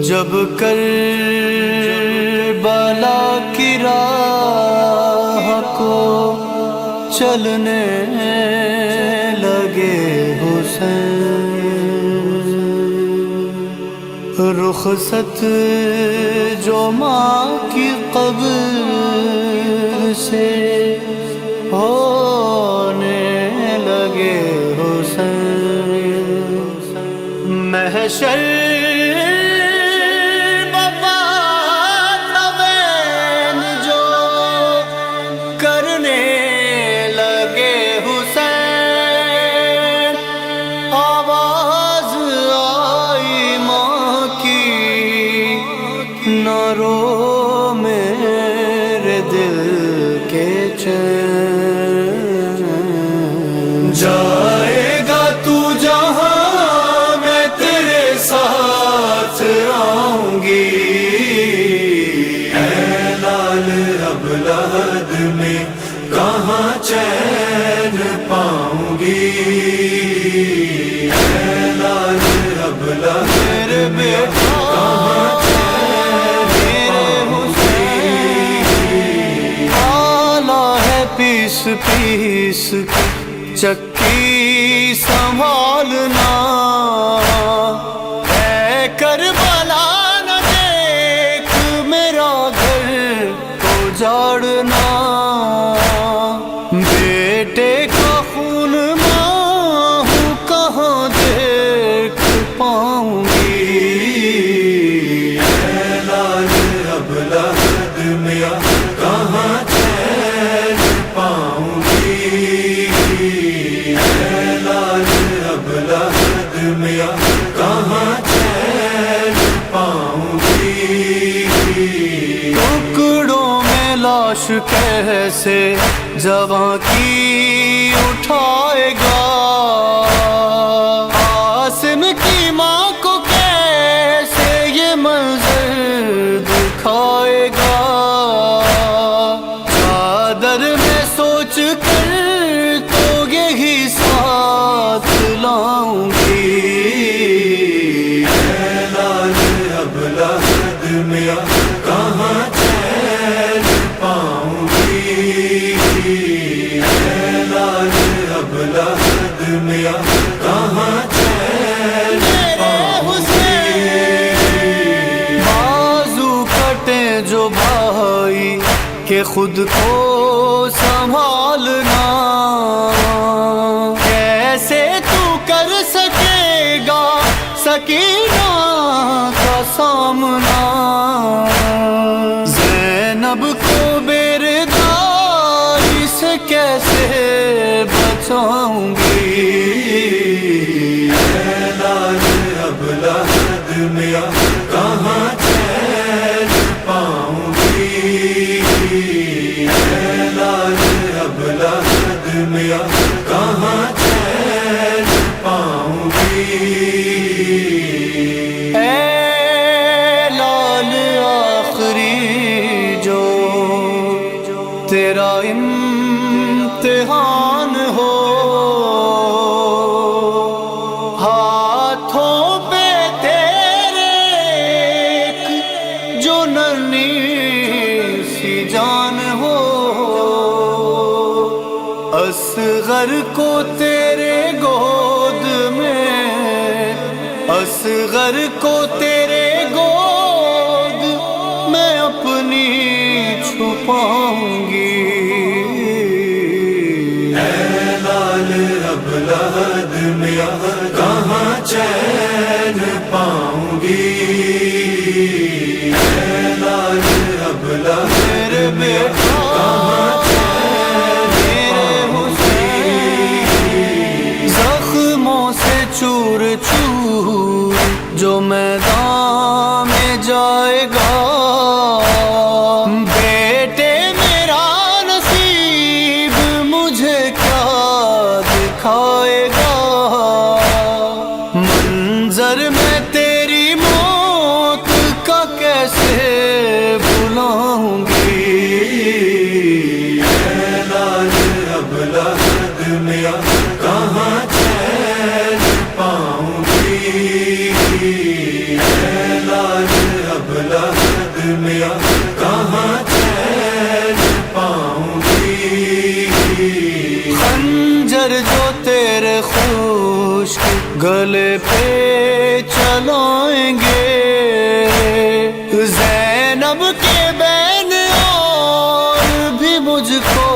جب کربلا کی راہ کو چلنے لگے حسین، رخصت جو ماں کی قبر سے ہونے لگے حسین، محشر نہ رو میرے دل کے چین، جائے گا تو جہاں میں تیرے ساتھ آؤں گی، اے لال اب لحد میں کہاں چین پاؤں گی، اے لال اب لحد میں کہاں پیس پیس چکی سنبھالنا، اے کربلا نہ دیکھ میرا گھر اجاڑنا، بیٹے کا خون ماں ہوں کہاں دیکھ پاؤں گی، اے لال اب لحد میں کہاں پاؤں گی، اے لال اب لحد میں کہاں چین پاؤں گی، ٹکڑوں میں لاش کیسے جواں کی اٹھائے گا، عاصم کی ماں کو کیسے یہ منظر دکھائے گا، چادر میں سوچ کر تو یہی ساتھ لاؤں گی، اے لال اب لحد میں کہاں چین پاؤں گی، اے لال اب لحد میں کہاں چین پاؤں گی، بازو کٹے جو بھائی کہ خود کو سنبھالنا، کیسے تو کر سکے گا سکینہ کا سامنا، زینب کو بیرداری سے کیسے بچاؤں گی، اے لال اب لحد میں کہاں چین پاؤں گی، اے لال اب لحد میں کہاں چین پاؤں گی، اے لال آخری جو تیرا امتحان ہو، ہاتھوں پہ تیرے جو ننھی سی جان ہو، اصغر کو تیرے گود میں، اصغر کو تیرے گود میں اپنی چھپاؤں گی، اے لال اب لحد میں کہاں چین پاؤں گی، اے لال اب لحد میں کہاں چور چور جو میدان میں جائے گا، بیٹے میرا نصیب مجھے کیا دکھائے گا، منظر میں تیری موت کا کیسے بھلاؤں گی، خنجر جو تیرے خشک گلے پہ چلائیں گے، زینب کے بین اور بھی مجھ کو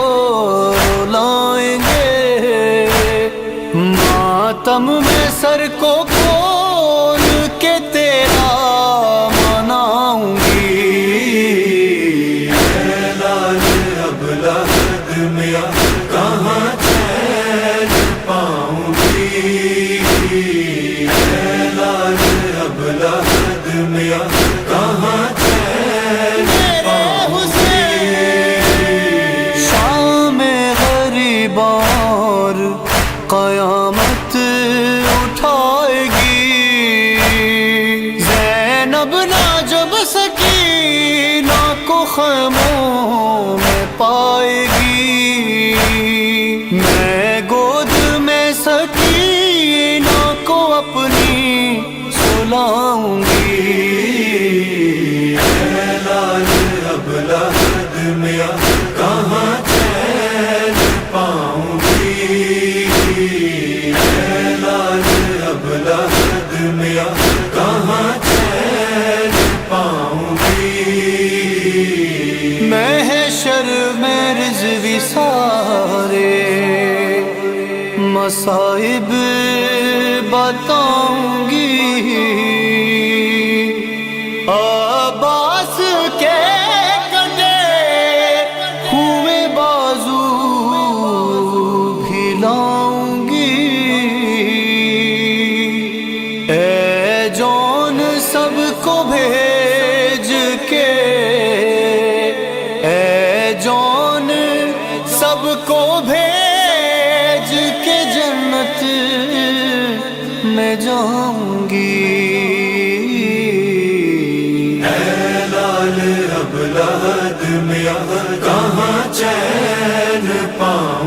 لائیں گے، ماتم میں سر کو کھول کے تیرا مناؤں گی۔ اے لال ابلہ میاں کہاں چین پاؤں گی، اے لال ابلہ میاں کہاں چین پاؤں گی۔ شام غریب اور قیامت اٹھائے گی، زینب نہ جب سکینہ کو خیموں میں پائے گی، میں گود میں سکینہ کو اپنی سلاؤں گی۔ اے لال ابلہ میاں کہاں چین پاؤں گی، اے لال ابلہ میاں کہاں چین پاؤں گی۔ محشر میں رضوی سارے مصائب بتاؤں گی، عباس کے کٹے ہوئے بازو بھی لاؤں گی، اے جون سب کو بھیج کے، اے جون سب کو بھیج کے جنت میں جاؤں گی۔ اے لال ابلہ میاں کہاں چین پاؤں